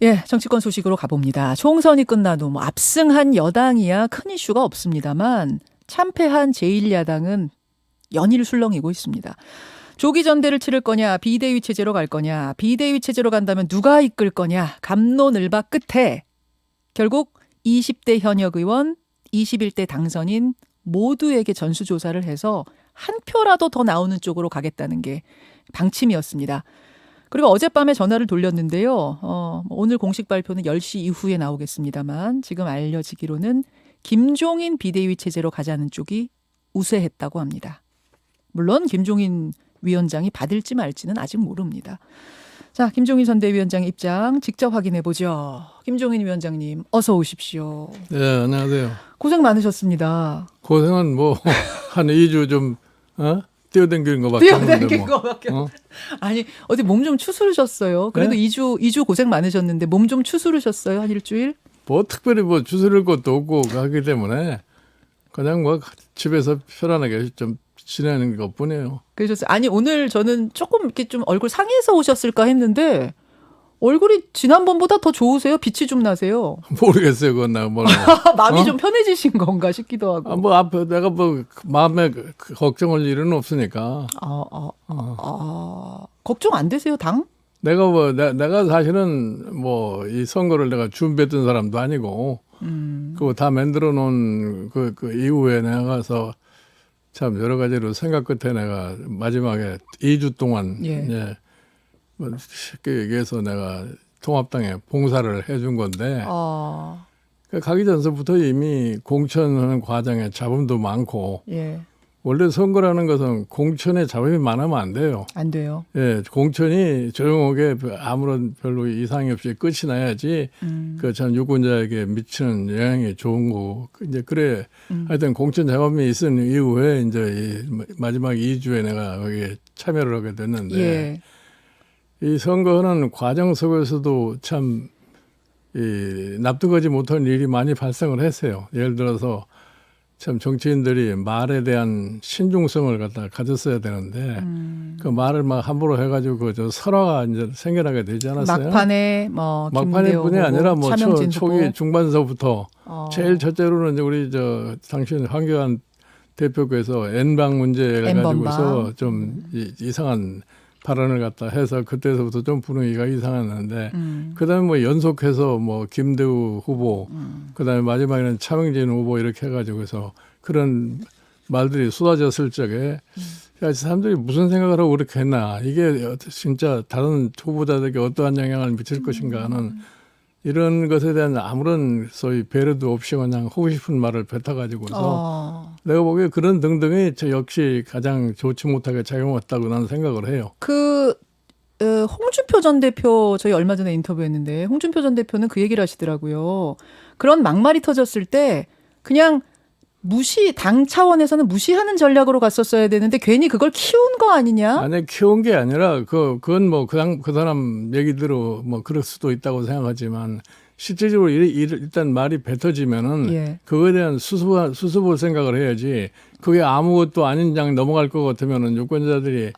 예, 정치권 소식으로 가봅니다. 총선이 끝난 후 압승한 여당이야 큰 이슈가 없습니다만 참패한 제1야당은 연일 술렁이고 있습니다. 조기 전대를 치를 거냐, 비대위 체제로 갈 거냐, 비대위 체제로 간다면 누가 이끌 거냐, 갑론을박 끝에 결국 20대 현역 의원, 21대 당선인 모두에게 전수조사를 해서 한 표라도 더 나오는 쪽으로 가겠다는 게 방침이었습니다. 그리고 어젯밤에 전화를 돌렸는데요. 오늘 공식 발표는 10시 이후에 나오겠습니다만 지금 알려지기로는 김종인 비대위 체제로 가자는 쪽이 우세했다고 합니다. 물론 김종인 위원장이 받을지 말지는 아직 모릅니다. 자, 김종인 선대위원장의 입장 직접 확인해 보죠. 김종인 위원장님 어서 오십시오. 네, 안녕하세요. 고생 많으셨습니다. 고생은 뭐 한 2주 좀 뛰어댕기는 거밖에 없는데 뭐. 아니 어디 몸 좀 추스르셨어요. 그래도 네? 2주 고생 많으셨는데 몸 좀 추스르셨어요? 한 일주일? 뭐 특별히 뭐 추스를 것도 없고 하기 때문에 그냥 뭐 집에서 편안하게 좀 지내는 것뿐이에요. 그러셨어요. 아니 오늘 저는 조금 이렇게 좀 얼굴 상해서 오셨을까 했는데 얼굴이 지난번보다 더 좋으세요? 빛이 좀 나세요? 모르겠어요, 그건 나 뭐. 마음이 좀 편해지신 건가 싶기도 하고. 뭐 앞에 내가 뭐 마음에 걱정할 일은 없으니까. 걱정 안 되세요, 당? 내가 뭐 내가 사실은 뭐 이 선거를 내가 준비했던 사람도 아니고 그거 다 만들어 놓은 그 이후에 내가 가서 참 여러 가지로 생각 끝에 내가 마지막에 2주 동안 예. 뭐 쉽게 얘기해서 내가 통합당에 봉사를 해준 건데 가기 전서부터 이미 공천하는 과정에 잡음도 많고 예. 원래 선거라는 것은 공천에 잡음이 많으면 안 돼요. 안 돼요. 예, 공천이 조용하게 아무런 별로 이상이 없이 끝이 나야지 그 전 유권자에게 미치는 영향이 좋은 거고 이제 그래 하여튼 공천 잡음이 있은 이후에 이제 이 마지막 2주에 내가 거기에 참여를 하게 됐는데 예. 이 선거하는 과정 속에서도 참 이 납득하지 못한 일이 많이 발생을 했어요. 예를 들어서 참 정치인들이 말에 대한 신중성을 갖다 가졌어야 되는데 그 말을 막 함부로 해가지고 그 설화가 이제 생겨나게 되지 않았어요? 막판에 뭐 막판에뿐이 아니라 뭐 초기 후보. 중반서부터 제일 첫째로는 이제 우리 저 당신 황교안 대표께서 N방 문제 가지고서 좀 이상한 발언을 갖다 해서 그때서부터 좀 분위기가 이상했는데 그다음에 뭐 연속해서 뭐 김대우 후보 그다음에 마지막에는 차명진 후보 이렇게 해가지고서 그런 말들이 쏟아졌을 적에 야, 사람들이 무슨 생각을 하고 그렇게 했나 이게 진짜 다른 후보자들에게 어떠한 영향을 미칠 것인가 하는 이런 것에 대한 아무런 소위 배려도 없이 그냥 하고 싶은 말을 뱉어가지고서 내가 보기에 그런 등등이 저 역시 가장 좋지 못하게 작용했다고 나는 생각을 해요. 홍준표 전 대표 저희 얼마 전에 인터뷰했는데 홍준표 전 대표는 그 얘기를 하시더라고요. 그런 막말이 터졌을 때 그냥 당 차원에서는 무시하는 전략으로 갔었어야 되는데 괜히 그걸 키운 거 아니냐? 아니 키운 게 아니라 그건 뭐 그 사람 얘기대로 뭐 그럴 수도 있다고 생각하지만 실질적으로 일단 말이 뱉어지면은 그거에 대한 수습을 생각을 해야지 그게 아무것도 아닌 장 넘어갈 것 같으면은 유권자들이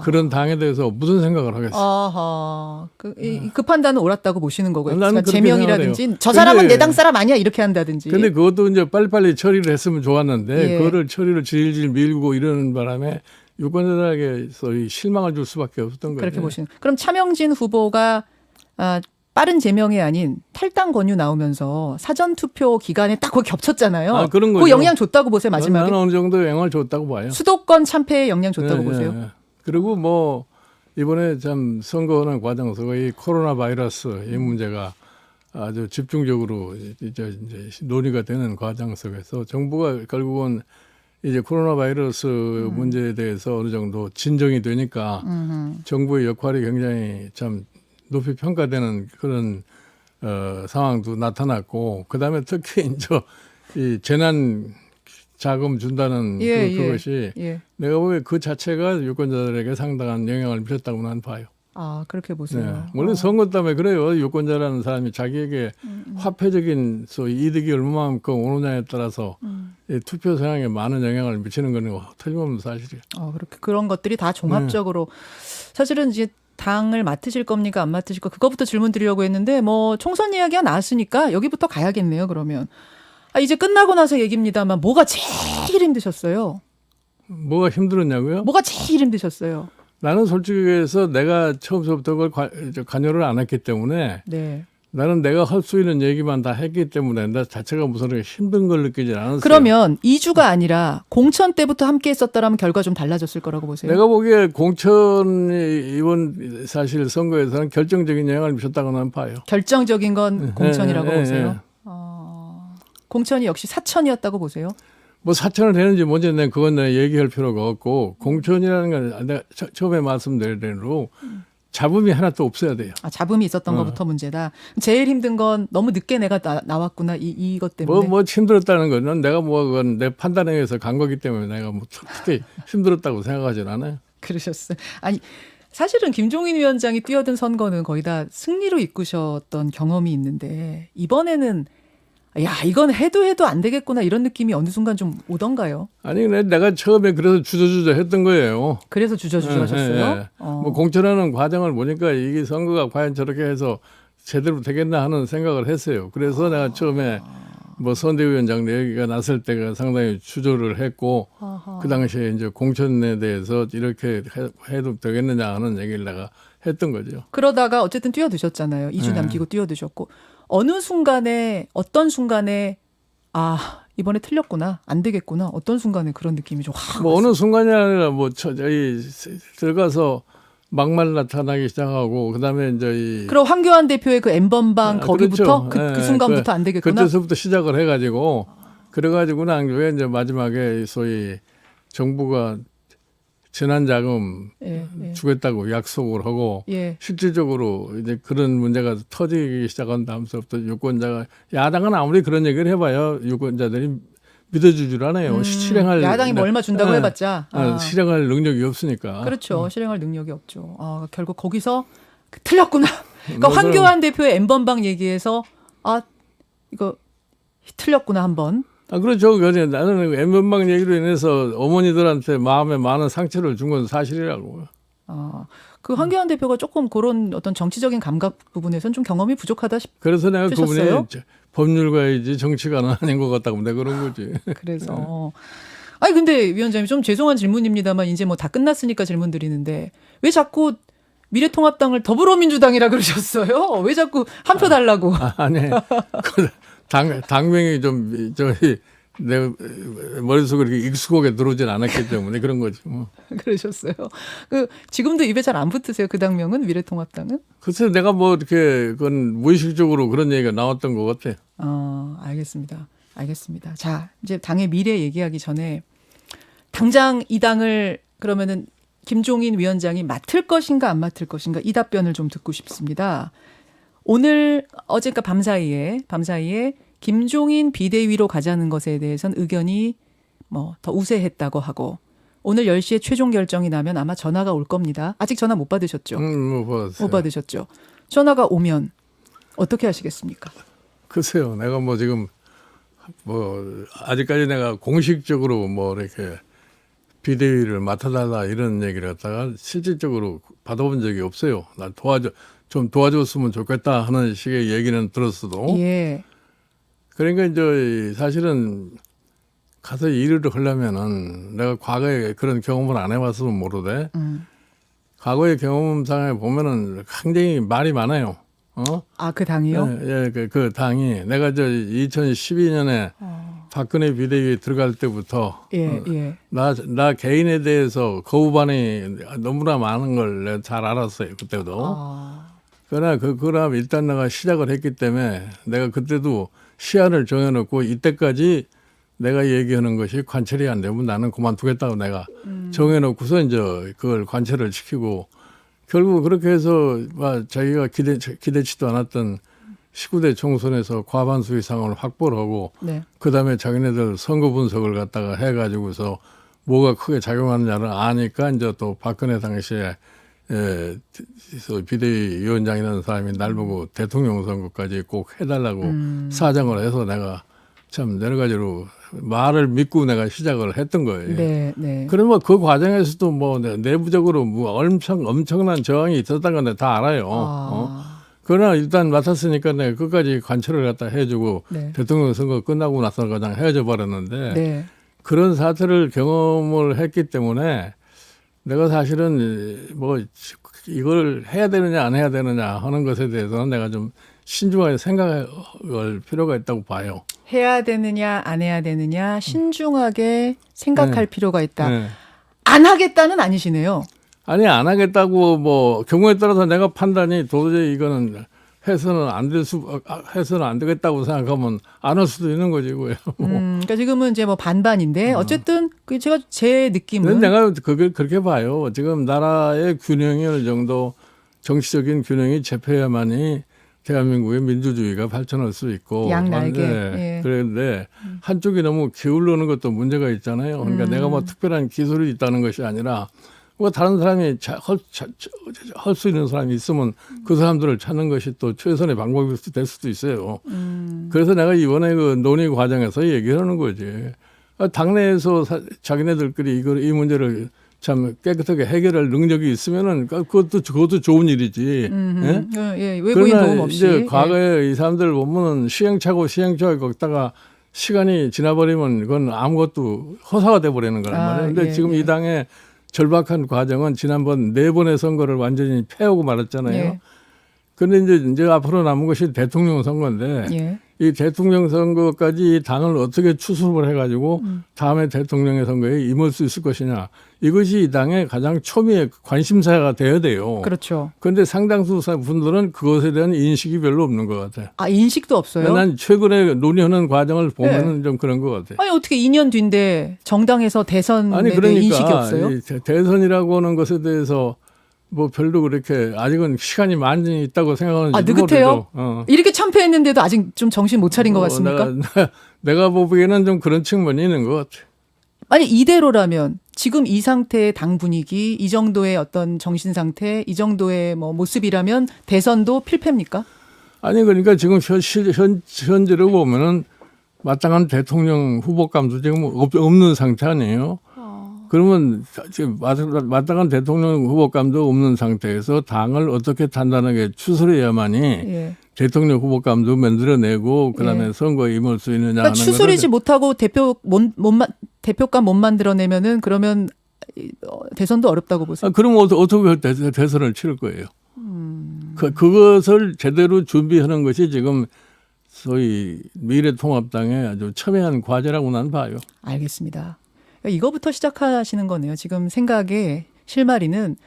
그런 당에 대해서 무슨 생각을 하겠어요? 그 판단은 옳았다고 보시는 거고요. 그러니까 제명이라든지 저 사람은 내 당 사람 아니야 이렇게 한다든지. 근데 그것도 이제 빨리빨리 처리를 했으면 좋았는데 그거를 처리를 질질 밀고 이러는 바람에 유권자들에게 소위 실망을 줄 수밖에 없었던 거죠. 그렇게 보시는. 그럼 차명진 후보가 빠른 제명이 아닌 탈당 권유 나오면서 사전 투표 기간에 딱 거기 겹쳤잖아요. 그런 거죠. 그 영향 줬다고 보세요, 마지막에? 나는 어느 정도 영향을 줬다고 봐요. 수도권 참패에 영향 줬다고 보세요? 네. 그리고 뭐 이번에 참 선거하는 과정 속에 이 코로나 바이러스 이 문제가 아주 집중적으로 이제 논의가 되는 과정 속에서 정부가 결국은 이제 코로나 바이러스 문제에 대해서 어느 정도 진정이 되니까 정부의 역할이 굉장히 참 높이 평가되는 그런 상황도 나타났고 그다음에 특히 이제 이 재난 자금 준다는 그것이 내가 보기에 그 자체가 유권자들에게 상당한 영향을 미쳤다고 나는 봐요. 그렇게 보세요. 네. 원래 선거 때문에 그래요. 유권자라는 사람이 자기에게 화폐적인 소위 이득이 얼마만큼 오느냐에 따라서 이 투표 성향에 많은 영향을 미치는 건 틀림없는 사실이에요. 그런 것들이 다 종합적으로 사실은 이제 당을 맡으실 겁니까? 안 맡으실 거? 그거부터 질문 드리려고 했는데 뭐 총선 이야기가 나왔으니까 여기부터 가야겠네요. 그러면 이제 끝나고 나서 얘기입니다만 뭐가 제일 힘드셨어요? 뭐가 힘들었냐고요? 뭐가 제일 힘드셨어요? 나는 솔직히 해서 내가 처음부터 그걸 관여를 안 했기 때문에 네. 나는 내가 할 수 있는 얘기만 다 했기 때문에 나 자체가 무슨 힘든 걸 느끼지 않았어요. 그러면 2주가 아니라 공천 때부터 함께 했었더라면 결과 좀 달라졌을 거라고 보세요? 내가 보기에 공천이 이번 사실 선거에서는 결정적인 영향을 미쳤다고 나는 봐요. 결정적인 건 공천이라고 예. 보세요? 공천이 역시 사천이었다고 보세요? 뭐 사천을 되는지 뭔지 그건 내가 얘기할 필요가 없고 공천이라는 건 내가 처음에 말씀드린 대로 잡음이 하나도 없어야 돼요. 잡음이 있었던 것부터 문제다. 제일 힘든 건 너무 늦게 내가 나왔구나 이것 때문에. 뭐 힘들었다는 거는 내가 그건 내 판단에 의해서 간 거기 때문에 내가 뭐 특히 힘들었다고 생각하진 않아요. 그러셨어요. 아니 사실은 김종인 위원장이 뛰어든 선거는 거의 다 승리로 이끄셨던 경험이 있는데 이번에는 야 이건 해도 안 되겠구나 이런 느낌이 어느 순간 좀 오던가요? 아니 내가 처음에 그래서 주저주저 했던 거예요. 그래서 주저주저 하셨어요? 뭐 공천하는 과정을 보니까 이게 선거가 과연 저렇게 해서 제대로 되겠나 하는 생각을 했어요. 그래서 내가 처음에 뭐 선대위원장 얘기가 났을 때가 상당히 주저를 했고 그 당시에 이제 공천에 대해서 이렇게 해도 되겠느냐 하는 얘기를 내가 했던 거죠. 그러다가 어쨌든 뛰어드셨잖아요. 2주 남기고 뛰어드셨고 어느 순간에 어떤 순간에 이번에 틀렸구나 안 되겠구나 어떤 순간에 그런 느낌이 좀 확. 뭐 어느 순간이 아니라 뭐 들어가서 막말 나타나기 시작하고 그다음에 이제 그럼 황교안 대표의 그 N번방 거기부터 그렇죠. 그 순간부터 안 되겠구나. 그때서부터 시작을 해가지고 그래가지고 난 후에 이제 마지막에 소위 정부가 재난자금 주겠다고 약속을 하고 실질적으로 이제 그런 문제가 터지기 시작한 다음서부터 유권자가 야당은 아무리 그런 얘기를 해봐요 유권자들이 믿어주질 않아요. 실행할 야당이 뭐 얼마 준다고 해봤자 실행할 능력이 없으니까. 그렇죠. 실행할 능력이 없죠. 결국 거기서 틀렸구나. 그러니까 황교안 대표의 N번방 얘기에서 이거 틀렸구나 한번. 그렇죠. 나는 N번방 얘기로 인해서 어머니들한테 마음에 많은 상처를 준 건 사실이라고. 그 황교안 대표가 조금 그런 어떤 정치적인 감각 부분에서는 좀 경험이 부족하다 싶으셨어요? 그래서 내가 그분이 법률가이지 정치가는 아닌 것 같다고 내가 그런 거지. 그래서. 아니 근데 위원장님 좀 죄송한 질문입니다만 이제 뭐 다 끝났으니까 질문 드리는데 왜 자꾸 미래통합당을 더불어민주당이라 그러셨어요? 왜 자꾸 한 표 달라고? 아니 당명이 좀 내 머릿속에 이렇게 익숙하게 들어오진 않았기 때문에 그런 거지 뭐. 그러셨어요. 지금도 입에 잘 안 붙으세요? 그 당명은 미래통합당은? 글쎄 내가 뭐 이렇게 그건 무의식적으로 그런 얘기가 나왔던 것 같아. 알겠습니다. 자 이제 당의 미래 얘기하기 전에 당장 이 당을 그러면은 김종인 위원장이 맡을 것인가 안 맡을 것인가 이 답변을 좀 듣고 싶습니다. 어제가 밤사이에 김종인 비대위로 가자는 것에 대해서는 의견이 더 우세했다고 하고 오늘 10시에 최종 결정이 나면 아마 전화가 올 겁니다. 아직 전화 못 받으셨죠? 못 받으셨죠. 전화가 오면 어떻게 하시겠습니까? 글쎄요. 내가 지금 아직까지 내가 공식적으로 이렇게 비대위를 맡아달라 이런 얘기를 갖다가 실질적으로 받아본 적이 없어요. 나 좀 도와줬으면 좋겠다 하는 식의 얘기는 들었어도. 예. 그러니까 이제 사실은 가서 일을 하려면은 내가 과거에 그런 경험을 안 해봤으면 모르되 과거의 경험상에 보면은 굉장히 말이 많아요. 그 당이요? 예, 그 당이 내가 2012년에 박근혜 비대위에 들어갈 때부터 나 개인에 대해서 거부 반응이 너무나 많은 걸 내가 잘 알았어요. 그때도. 그러나 그럼 일단 내가 시작을 했기 때문에 내가 그때도 시한을 정해놓고 이때까지 내가 얘기하는 것이 관철이 안 되면 나는 그만두겠다고 내가 정해놓고서 이제 그걸 관철을 시키고 결국 그렇게 해서 자기가 기대치도 않았던 19대 총선에서 과반수 이상을 확보를 하고 그다음에 자기네들 선거 분석을 갖다가 해가지고서 뭐가 크게 작용하느냐를 아니까 이제 또 박근혜 당시에 비대위 위원장이라는 사람이 날 보고 대통령 선거까지 꼭 해달라고 사정을 해서 내가 참 여러 가지로 말을 믿고 내가 시작을 했던 거예요. 네, 네. 그러면 그 과정에서도 뭐 내부적으로 뭐 엄청난 저항이 있었다는 건 다 알아요. 그러나 일단 맡았으니까 내가 끝까지 관철을 갖다 해주고 네. 대통령 선거 끝나고 나서 그냥 헤어져 버렸는데 네. 그런 사태를 경험을 했기 때문에 내가 사실은 뭐 이걸 해야 되느냐 안 해야 되느냐 하는 것에 대해서는 내가 좀 신중하게 생각할 필요가 있다고 봐요. 해야 되느냐 안 해야 되느냐 신중하게 생각할 필요가 있다. 네. 안 하겠다는 아니시네요. 아니 안 하겠다고 뭐 경우에 따라서 내가 판단이 도저히 이거는 해서는 안 되겠다고 생각하면 안 할 수도 있는 거지, 고요. 그러니까 지금은 이제 뭐 반반인데 어쨌든 그 제가 제 느낌은 내가 그걸 그렇게 봐요. 지금 나라의 균형이 어느 정도 정치적인 균형이 잡혀야만이 대한민국의 민주주의가 발전할 수 있고 양날개. 예. 그런데 한쪽이 너무 기울는 것도 문제가 있잖아요. 그러니까 내가 뭐 특별한 기술이 있다는 것이 아니라 뭐 다른 사람이 할 수 있는 사람이 있으면 그 사람들을 찾는 것이 또 최선의 방법이 될 수도 있어요. 그래서 내가 이번에 그 논의 과정에서 얘기하는 거지. 당내에서 자기네들끼리 이 문제를 참 깨끗하게 해결할 능력이 있으면은 그것도 좋은 일이지. 예, 외부인 도움 없이. 이제 과거에 이 사람들 보면은 시행착오 걷다가 시간이 지나버리면 그건 아무것도 허사가 돼버리는 거란 말이에요. 근데 지금 이 당의 절박한 과정은 지난번 4번의 선거를 완전히 패하고 말았잖아요. 그런데 이제 앞으로 남은 것이 대통령 선거인데 이 대통령 선거까지 당을 어떻게 추습을 해가지고 다음에 대통령의 선거에 임할 수 있을 것이냐. 이것이 이 당의 가장 초미의 관심사가 되어야 돼요. 그렇죠. 그런데 상당수 분들은 그것에 대한 인식이 별로 없는 것 같아요. 아, 인식도 없어요? 난 최근에 논의하는 과정을 보면은 좀 그런 것 같아요. 아니, 어떻게 2년 뒤인데 정당에서 대선에 대한 그러니까 인식이 없어요? 대선이라고 하는 것에 대해서 뭐 별로 그렇게 아직은 시간이 많이 있다고 생각하는지 느긋해요? 이렇게 참패했는데도 아직 좀 정신 못 차린 것 같습니까? 내가 보기에는 좀 그런 측면이 있는 것 같아요. 아니 이대로라면 지금 이 상태의 당 분위기, 이 정도의 어떤 정신 상태, 이 정도의 뭐 모습이라면 대선도 필패입니까? 아니 그러니까 지금 현재로 보면은 마땅한 대통령 후보감도 지금 없는 상태 아니에요. 그러면 지금 마땅한 대통령 후보감도 없는 상태에서 당을 어떻게 단단하게 추스려야만이 대통령 후보감도 만들어내고 그다음에 선거에 임할 수 있느냐 하는 추스리지 못하고 대표감 못 만들어내면은 그러면 대선도 어렵다고 보세요. 그럼 어떻게 대선을 치를 거예요? 그것을 제대로 준비하는 것이 지금 소위 미래통합당의 아주 첨예한 과제라고 난 봐요. 알겠습니다. 이거부터 시작하시는 거네요. 지금 생각의 실마리는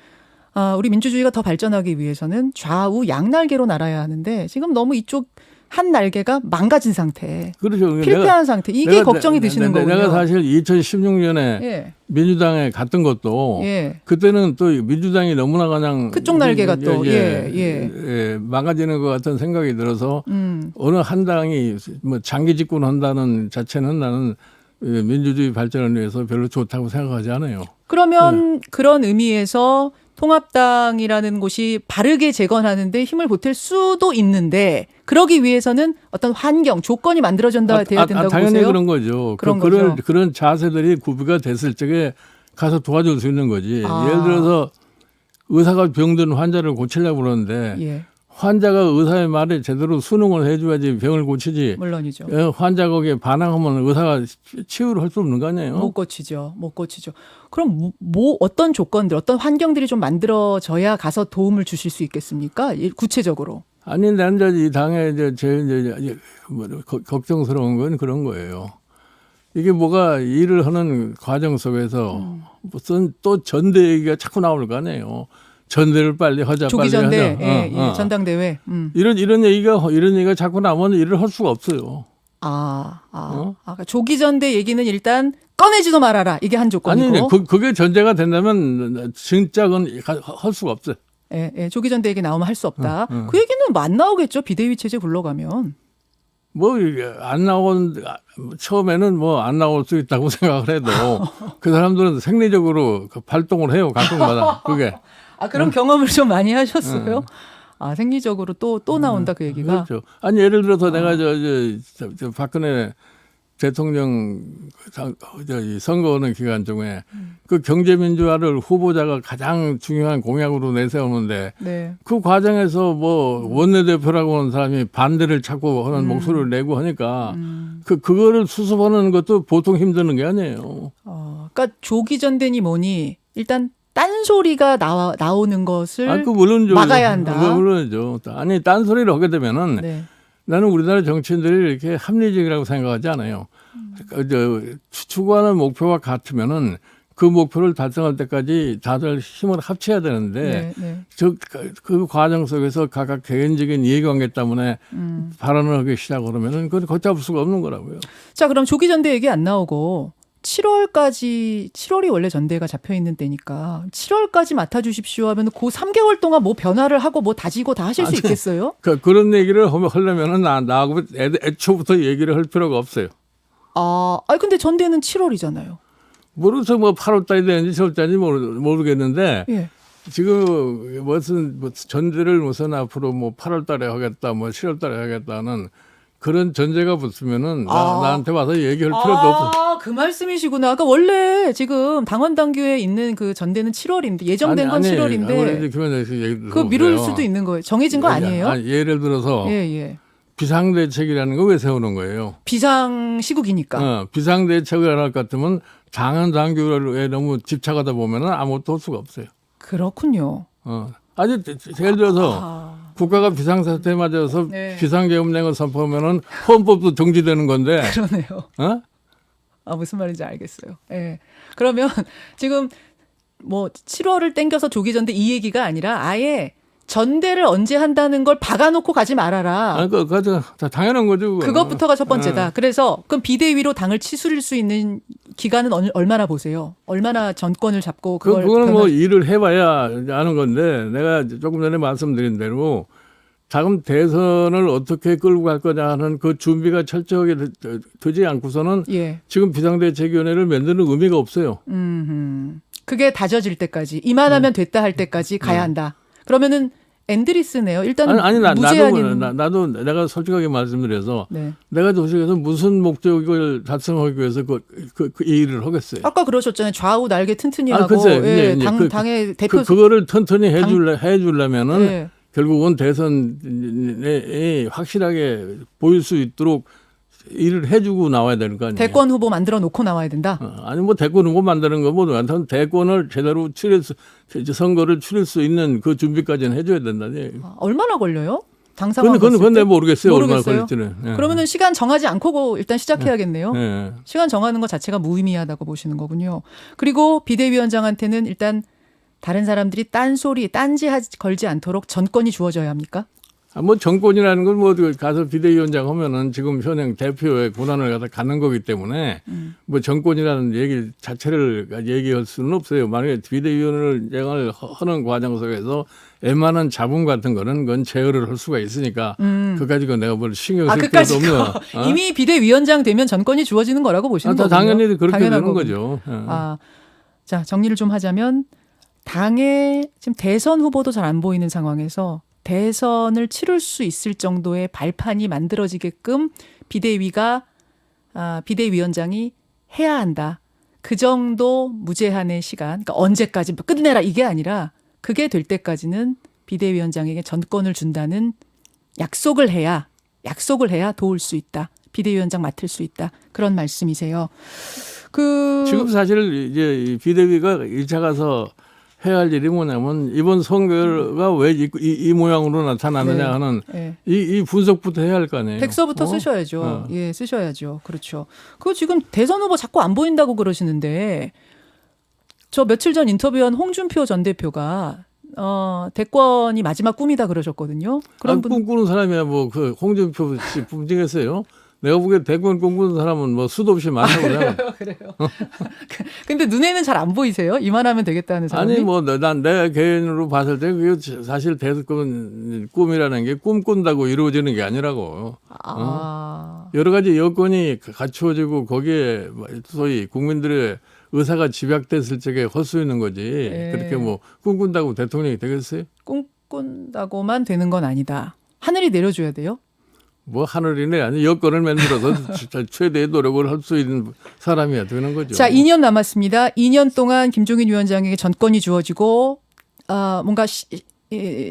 우리 민주주의가 더 발전하기 위해서는 좌우 양날개로 날아야 하는데 지금 너무 이쪽 한 날개가 망가진 상태, 그렇죠. 필패한 상태. 이게 걱정이 드시는 거군요. 내가 사실 2016년에 민주당에 갔던 것도 그때는 또 민주당이 너무나 그냥 그쪽 날개가 또 망가지는 것 같은 생각이 들어서 어느 한 당이 뭐 장기 집권한다는 자체는 나는 민주주의 발전을 위해서 별로 좋다고 생각하지 않아요. 그러면 그런 의미에서 통합당이라는 곳이 바르게 재건하는데 힘을 보탤 수도 있는데 그러기 위해서는 어떤 환경, 조건이 만들어져야 된다고 당연히 보세요? 그런 거죠. 그런 자세들이 구비가 됐을 적에 가서 도와줄 수 있는 거지. 예를 들어서 의사가 병든 환자를 고치려고 그러는데 환자가 의사의 말에 제대로 순응을 해줘야지 병을 고치지. 물론이죠. 환자가 거기에 반항하면 의사가 치유를 할 수 없는 거 아니에요? 못 고치죠. 그럼 어떤 조건들, 어떤 환경들이 좀 만들어져야 가서 도움을 주실 수 있겠습니까? 구체적으로. 아니, 난 이 당에 제일 걱정스러운 건 그런 거예요. 이게 뭐가 일을 하는 과정 속에서 무슨 또 전대 얘기가 자꾸 나올 거 아니에요. 전대를 빨리 하자. 조기 전대, 전당대회. 이런 얘기가 자꾸 나오면 일을 할 수가 없어요. 조기 전대 얘기는 일단 꺼내지도 말아라. 이게 한 조건이고. 아니, 그게 전제가 된다면 진짜 그건 할 수가 없어요. 조기 전대 얘기 나오면 할 수 없다. 그 얘기는 안 나오겠죠. 비대위 체제 굴러가면. 안 나온 처음에는 안 나올 수 있다고 생각을 해도 그 사람들은 생리적으로 발동을 해요. 가끔마다 그게. 그런 경험을 좀 많이 하셨어요? 생리적으로 또 나온다 그 얘기가. 그렇죠. 아니 예를 들어서 내가 저 박근혜 대통령 선거하는 기간 중에 그 경제민주화를 후보자가 가장 중요한 공약으로 내세우는데 네. 그 과정에서 뭐 원내대표라고 하는 사람이 반대를 찾고 하는 목소리를 내고 하니까 그거를 수습하는 것도 보통 힘드는 게 아니에요. 그러니까 조기 전대니 뭐니 일단 딴소리가 나오는 것을 그 물론이죠. 막아야 한다. 물론이죠. 아니 딴소리를 하게 되면은 네. 나는 우리나라 정치인들이 이렇게 합리적이라고 생각하지 않아요. 추구하는 목표가 같으면은 그 목표를 달성할 때까지 다들 힘을 합쳐야 되는데 그 과정 속에서 각각 개인적인 이해관계 때문에 발언을 하기 시작하면은 그건 걷잡을 수가 없는 거라고요. 자, 그럼 조기 전대 얘기 안 나오고 7월이 원래 전대가 잡혀 있는 때니까 7월까지 맡아주십시오 하면 그 3개월 동안 뭐 변화를 하고 뭐 다지고 다 하실 수 있겠어요? 그런 얘기를 하려면은 나하고 애초부터 얘기를 할 필요가 없어요. 근데 전대는 7월이잖아요. 모르서 뭐 8월 달이 되는지 7월 달인지 모르겠는데 예. 지금 무슨 전제를 무슨 앞으로 뭐 8월 달에 하겠다, 뭐 7월 달에 하겠다는 그런 전제가 붙으면은 나한테 와서 얘기할 필요도 없어. 그 말씀이시구나. 그러니까 원래 지금 당원 당규에 있는 그 전대는 7월인데 예정된 건 7월인데 그 미룰 수도 있는 거예요. 정해진 거 아니에요? 예를 들어서 비상대책이라는 거 왜 세우는 거예요? 비상시국이니까. 비상대책을 할 것 같으면 당원 당규에 너무 집착하다 보면은 아무것도 할 수가 없어요. 그렇군요. 예를 들어서 국가가 비상사태에 맞아서 비상계엄령을 선포하면은 헌법도 정지되는 건데. 그러네요. 무슨 말인지 알겠어요. 예. 그러면 지금 뭐 7월을 땡겨서 조기 전대 이 얘기가 아니라 아예 전대를 언제 한다는 걸 박아놓고 가지 말아라. 그거 당연한 거죠. 그것부터가 첫 번째다. 그래서 그럼 비대위로 당을 치술일 수 있는 기간은 얼마나 보세요? 얼마나 정권을 잡고 그거는 뭐 일을 해봐야 아는 건데 내가 조금 전에 말씀드린 대로 다음 대선을 어떻게 끌고 갈 거냐 하는 그 준비가 철저하게 되지 않고서는 지금 비상대책위원회를 만드는 의미가 없어요. 그게 다져질 때까지 이만하면 됐다 할 때까지 가야 한다. 그러면은 엔드리스네요. 일단 나도 내가 솔직하게 말씀드려서 내가 도시에서 무슨 목적을 달성하기 위해서 그 일을 하겠어요. 아까 그러셨잖아요. 좌우 날개 튼튼히 하고 당의 대표 그거를 튼튼히 해주려면은 결국은 대선에 확실하게 보일 수 있도록 일을 해주고 나와야 되는 거 아니에요. 대권 후보 만들어 놓고 나와야 된다. 아니 뭐 대권 후보 만드는 거 뭐 대권을 제대로 선거를 치를 수 있는 그 준비까지는 해줘야 된다니. 얼마나 걸려요? 당사관 그건 내가 모르겠어요. 얼마나 걸릴지는. 그러면은 시간 정하지 않고 일단 시작해야겠네요. 시간 정하는 것 자체가 무의미하다고 보시는 거군요. 그리고 비대위원장한테는 일단 다른 사람들이 딴지 걸지 않도록 전권이 주어져야 합니까? 뭐 정권이라는 건 뭐 가서 비대위원장 하면은 지금 현행 대표의 권한을 갖는 거기 때문에 뭐 정권이라는 얘기 자체를 얘기할 수는 없어요. 만약에 비대위원장을 하는 과정 속에서 웬만한 자본 같은 거는 그건 제어를 할 수가 있으니까 그거 가지고 내가 뭘 신경 쓸 필요도 없는. 이미 비대위원장 되면 전권이 주어지는 거라고 보시는 거죠. 당연히 그렇게 되는 거죠. 자, 정리를 좀 하자면 당의 지금 대선 후보도 잘 안 보이는 상황에서 대선을 치를 수 있을 정도의 발판이 만들어지게끔 비대위원장이 해야 한다. 그 정도 무제한의 시간, 그러니까 언제까지 끝내라 이게 아니라 그게 될 때까지는 비대위원장에게 전권을 준다는 약속을 해야 도울 수 있다. 비대위원장 맡을 수 있다. 그런 말씀이세요. 지금 사실 이제 비대위가 1차 가서 해야 할 일이 뭐냐면 이번 선거가 왜 이 모양으로 나타나느냐 하는 이 분석부터 해야 할 거 아니에요. 백서부터 쓰셔야죠. 쓰셔야죠. 그렇죠. 그거 지금 대선 후보 자꾸 안 보인다고 그러시는데 저 며칠 전 인터뷰한 홍준표 전 대표가 대권이 마지막 꿈이다 그러셨거든요. 그런 꿈꾸는 사람이야 뭐 그 홍준표 씨 꿈중에서요. 내가 보기에 대권 꿈꾸는 사람은 뭐 수도 없이 많다고 생각해요. 그래요. 근데 눈에는 잘 안 보이세요? 이만하면 되겠다는 사람이? 아니 뭐 내가 개인으로 봤을 때 그게 사실 대권 꿈이라는 게 꿈꾼다고 이루어지는 게 아니라고. 여러 가지 여건이 갖추어지고 거기에 소위 국민들의 의사가 집약됐을 적에 할 수 있는 거지. 그렇게 뭐 꿈꾼다고 대통령이 되겠어요? 꿈꾼다고만 되는 건 아니다. 하늘이 내려줘야 돼요? 뭐 하늘이네 아니 여건을 만들어서 최대의 노력을 할 수 있는 사람이야 되는 거죠. 자, 2년 남았습니다. 2년 동안 김종인 위원장에게 전권이 주어지고 뭔가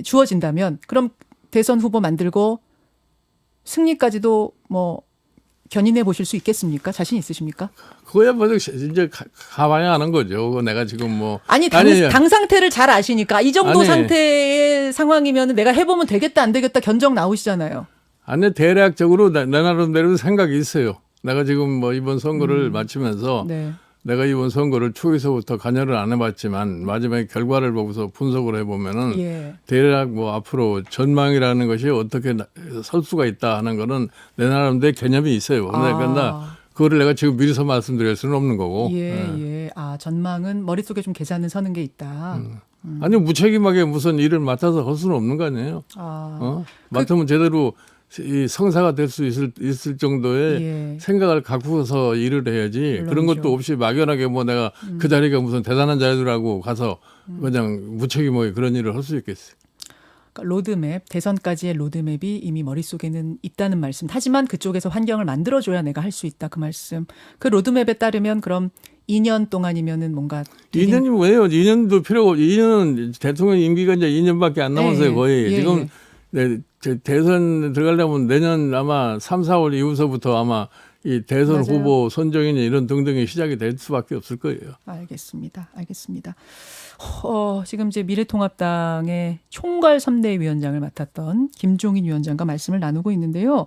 주어진다면 그럼 대선 후보 만들고 승리까지도 뭐 견인해 보실 수 있겠습니까? 자신 있으십니까? 그거야 뭐 이제 가봐야 하는 거죠. 그거 내가 지금 뭐 아니 당 상태를 잘 아시니까 이 정도 상태의 상황이면 내가 해보면 되겠다 안 되겠다 견적 나오시잖아요. 아니 대략적으로 내 나름대로 생각이 있어요. 내가 지금 뭐 이번 선거를 마치면서 네. 내가 이번 선거를 초기서부터 관여를 안 해봤지만 마지막에 결과를 보고서 분석을 해보면은 예. 대략 뭐 앞으로 전망이라는 것이 어떻게 설 수가 있다 하는 거는 내 나름대로 개념이 있어요. 그러니까 그거를 내가 지금 미리서 말씀드릴 수는 없는 거고. 예. 아, 전망은 머릿속에 좀 계산은 서는 게 있다. 아니 무책임하게 무슨 일을 맡아서 할 수는 없는 거 아니에요. 맡으면 제대로 이 성사가 될 수 있을 정도의 예. 생각을 갖고서 일을 해야지. 물론이죠. 그런 것도 없이 막연하게 뭐 내가 그 자리가 무슨 대단한 자리라고 가서 그냥 무책임하게 그런 일을 할 수 있겠어요. 그러니까 로드맵, 대선까지의 로드맵이 이미 머릿속에는 있다는 말씀. 하지만 그쪽에서 환경을 만들어줘야 내가 할 수 있다 그 말씀. 그 로드맵에 따르면 그럼 2년 동안이면은 뭔가 2년이 뭐예요? 2년도 필요가 없고 2년은 대통령 임기가 이제 2년밖에 안 남았어요. 거의. 지금 네, 대선 들어가려면 내년 아마 3, 4월 이후서부터 아마 이 대선 맞아요. 후보 선정이나 이런 등등이 시작이 될 수밖에 없을 거예요. 알겠습니다. 지금 이제 미래통합당의 총괄 선대위원장을 맡았던 김종인 위원장과 말씀을 나누고 있는데요.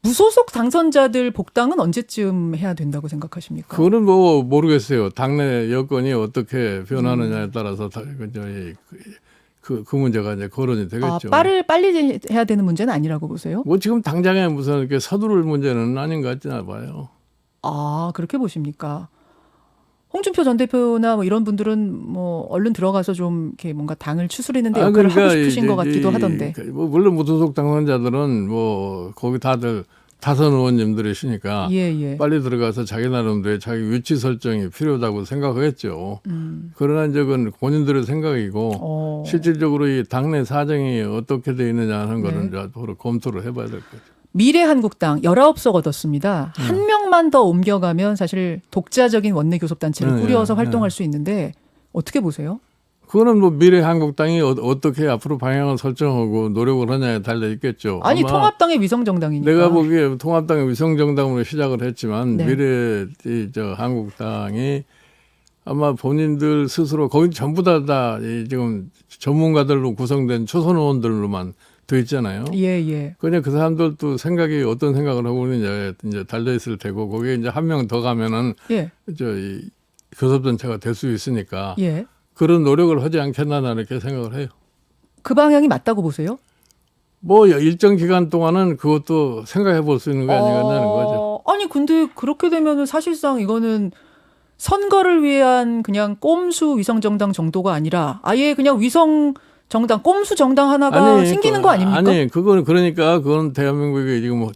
무소속 당선자들 복당은 언제쯤 해야 된다고 생각하십니까? 그거는 뭐 모르겠어요. 당내 여건이 어떻게 변하느냐에 따라서 그 문제가 이제 거론이 되겠죠. 빨리 해야 되는 문제는 아니라고 보세요? 뭐 지금 당장에 무슨 이렇게 서두를 문제는 아닌 것 같지나 봐요. 아, 그렇게 보십니까? 홍준표 전 대표나 뭐 이런 분들은 뭐 얼른 들어가서 좀 이렇게 뭔가 당을 추스리는데 역할을 하고 싶으신 것 같기도 하던데. 뭐 물론 무소속 당선자들은 뭐 거기 다들 다선 의원님들이시니까 빨리 들어가서 자기 나름대로 자기 위치 설정이 필요하다고 생각하겠죠. 그러나 이제 그건 본인들의 생각이고 실질적으로 이 당내 사정이 어떻게 돼 있느냐 하는 거는 이제 앞으로 검토를 해봐야 될 거죠. 미래한국당 19석 얻었습니다. 한 명만 더 옮겨가면 사실 독자적인 원내교섭단체를 꾸려서 활동할 수 있는데 어떻게 보세요? 그거는 뭐 미래한국당이 어떻게 앞으로 방향을 설정하고 노력을 하냐에 달려 있겠죠. 아니 통합당의 위성정당이니까. 내가 보기에 통합당의 위성정당으로 시작을 했지만 미래 한국당이 아마 본인들 스스로 거기 전부 다 지금 전문가들로 구성된 초선 의원들로만 돼 있잖아요. 그냥 그 사람들도 생각이 어떤 생각을 하고 있느냐에 이제 달려 있을 테고 거기에 이제 한 명 더 가면은 이 교섭단체가 될 수 있으니까. 그런 노력을 하지 않겠나 나는 이렇게 생각을 해요. 그 방향이 맞다고 보세요? 뭐 일정 기간 동안은 그것도 생각해 볼 수 있는 거 아니겠냐는 거죠. 아니 근데 그렇게 되면은 사실상 이거는 선거를 위한 그냥 꼼수 위성정당 정도가 아니라 아예 그냥 위성정당 꼼수 정당 하나가 생기는 거 아닙니까? 아니 그건 그러니까 그건 대한민국에 지금 뭐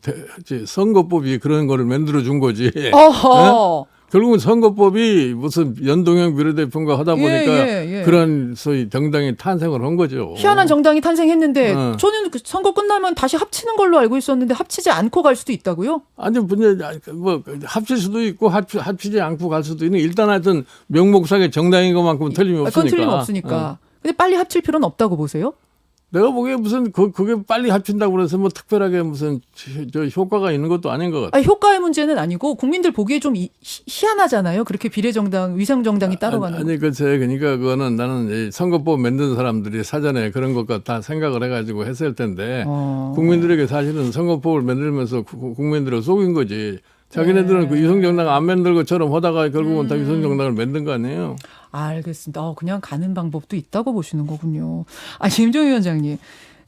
선거법이 그런 거를 만들어 준 거지. 어허. 결국은 선거법이 무슨 연동형 비례대표인가 하다 보니까 그런 소위 정당이 탄생을 한 거죠. 희한한 정당이 탄생했는데 저는 그 선거 끝나면 다시 합치는 걸로 알고 있었는데 합치지 않고 갈 수도 있다고요? 아니 뭐 합칠 수도 있고 합치지 않고 갈 수도 있는 일단 하여튼 명목상의 정당인 것만큼은 틀림이 없으니까. 그건 틀림없으니까. 근데 빨리 합칠 필요는 없다고 보세요? 내가 보기에 무슨 그게 빨리 합친다고 그래서 뭐 특별하게 무슨 효과가 있는 것도 아닌 것 같아요. 효과의 문제는 아니고 국민들 보기에 좀 희한하잖아요. 그렇게 비례정당, 위성정당이 따로 가는. 아니 글쎄 그러니까 그거는 나는 선거법 만든 사람들이 사전에 그런 것과 다 생각을 해가지고 했을 텐데 국민들에게 사실은 선거법을 만들면서 국민들을 속인 거지. 자기네들은 그 위성정당 안 만들 것처럼 하다가 결국은 다 위성정당을 만든 거 아니에요? 알겠습니다. 그냥 가는 방법도 있다고 보시는 거군요. 김종인 위원장님.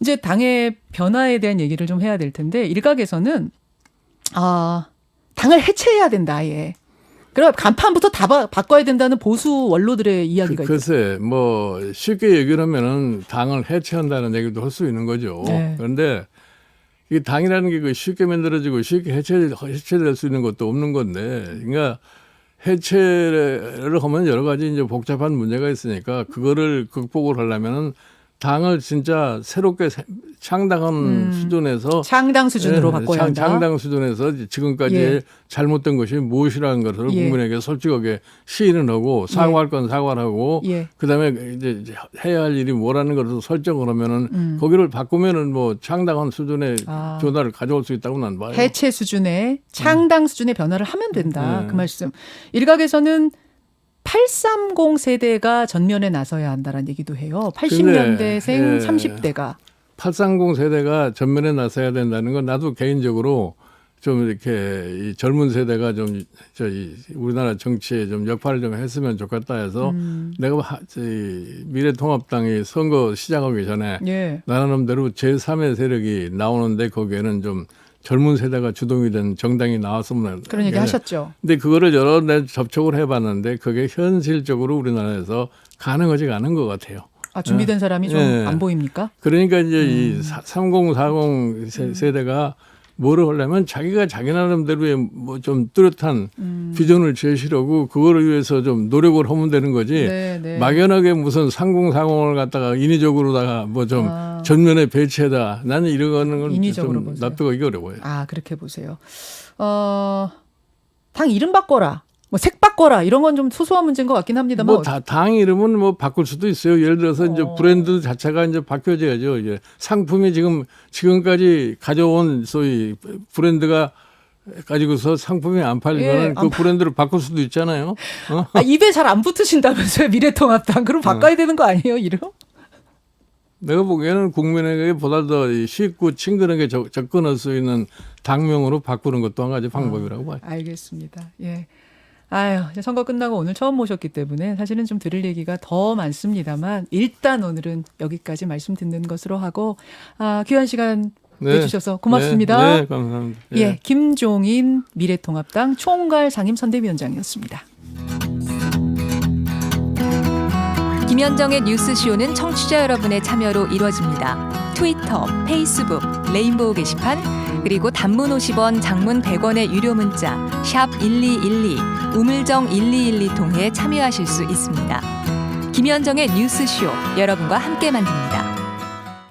이제 당의 변화에 대한 얘기를 좀 해야 될 텐데 일각에서는 당을 해체해야 된다 아예. 그럼 간판부터 다 바꿔야 된다는 보수 원로들의 이야기가 있죠. 글쎄 뭐 쉽게 얘기를 하면은 당을 해체한다는 얘기도 할 수 있는 거죠. 그런데 이 당이라는 게 쉽게 만들어지고 쉽게 해체될 수 있는 것도 없는 건데, 그러니까 해체를 하면 여러 가지 이제 복잡한 문제가 있으니까 그거를 극복을 하려면은 당을 진짜 새롭게 창당한 수준에서 창당 수준으로 바꿔야 한다. 창당 수준에서 지금까지 예. 잘못된 것이 무엇이라는 것을 예. 국민에게 솔직하게 시인을 하고 사과할 건 사과를 하고 예. 그다음에 이제 해야 할 일이 뭐라는 것을 설정을 하면은 거기를 바꾸면은 뭐 창당한 수준의 변화를 가져올 수 있다고 난 봐요. 해체 수준의 창당 수준의 변화를 하면 된다. 네. 그 말씀. 일각에서는 830 세대가 전면에 나서야 한다라는 얘기도 해요. 80년대생 예. 30대가. 830 세대가 전면에 나서야 된다는 건 나도 개인적으로 좀 이렇게 이 젊은 세대가 좀 우리나라 정치에 좀 역할을 좀 했으면 좋겠다 해서 내가 미래통합당이 선거 시작하기 전에 예. 나름대로 제3의 세력이 나오는데 거기에는 좀 젊은 세대가 주동이 된 정당이 나왔으면 그런 얘기 하셨죠. 근데 그거를 여러 번 접촉을 해봤는데 그게 현실적으로 우리나라에서 가능하지가 않은 것 같아요. 아, 준비된 사람이 좀 안 보입니까? 그러니까 이제 이 3040 세대가 뭐를 하려면 자기가 자기 나름대로의 뭐 좀 뚜렷한 비전을 제시하고 그거를 위해서 좀 노력을 하면 되는 거지. 네, 네. 막연하게 무슨 3040을 갖다가 인위적으로다가 뭐 좀 전면에 배치해다. 나는 이런 거는 인위적으로 좀 보세요. 납득하기 어려워요. 아, 그렇게 보세요. 당 이름 바꿔라. 뭐 색 바꿔라. 이런 건 좀 소소한 문제인 것 같긴 합니다만. 뭐 당 이름은 뭐 바꿀 수도 있어요. 예를 들어서 이제 브랜드 자체가 이제 바뀌어져야죠. 이제 상품이 지금까지 가져온 소위 브랜드가 가지고서 상품이 안 팔리면 그 브랜드를 바꿀 수도 있잖아요. 아, 입에 잘 안 붙으신다면서요, 미래통합당. 그럼 바꿔야 되는 거 아니에요, 이름? 내가 보기에는 국민에게 보다 더 쉽고 친근하게 접근할 수 있는 당명으로 바꾸는 것도 한 가지 방법이라고 봐요. 알겠습니다. 예. 아유, 이제 선거 끝나고 오늘 처음 모셨기 때문에 사실은 좀 들을 얘기가 더 많습니다만 일단 오늘은 여기까지 말씀 듣는 것으로 하고 귀한 시간 내주셔서 고맙습니다. 네, 감사합니다. 예, 김종인 미래통합당 총괄 상임선대위원장이었습니다. 김현정의 뉴스쇼는 청취자 여러분의 참여로 이루어집니다. 트위터, 페이스북, 레인보우 게시판, 그리고 단문 50원, 장문 100원의 유료 문자 샵 1212, 우물정 1212 통해 참여하실 수 있습니다. 김현정의 뉴스쇼, 여러분과 함께 만듭니다.